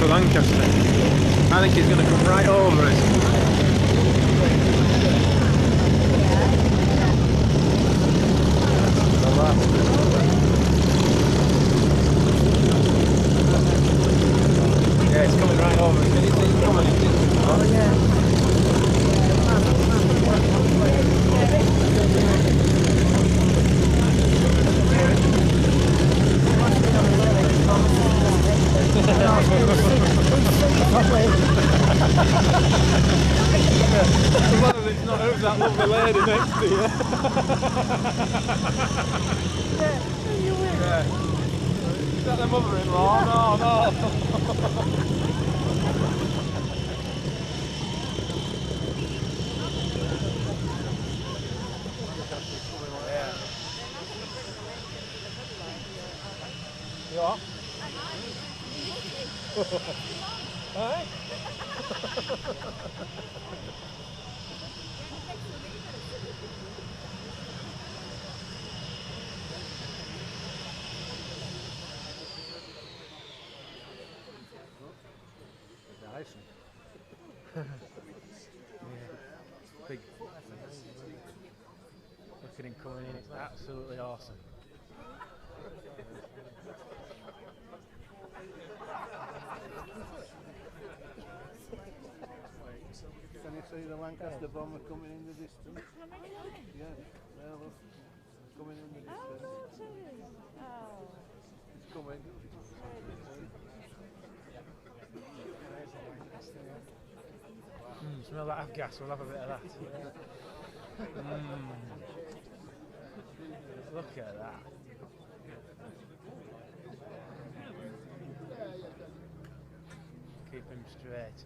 for Lancaster. I think he's going to come right over us. Yeah, it's coming right over us. Can you see it coming? Oh yeah. As long as it's not over that lovely lady next to you. Yeah. Is that the mother-in-law? No. Yeah. You are? Hey? Nice. Yeah. Big. Look at him coming in, it's absolutely awesome. Can you see the Lancaster bomber coming in the distance? Yeah, there look. Coming in the distance. It's coming. Smell that F-gas, we'll have a bit of that. Look at that. Keep him straight.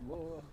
More.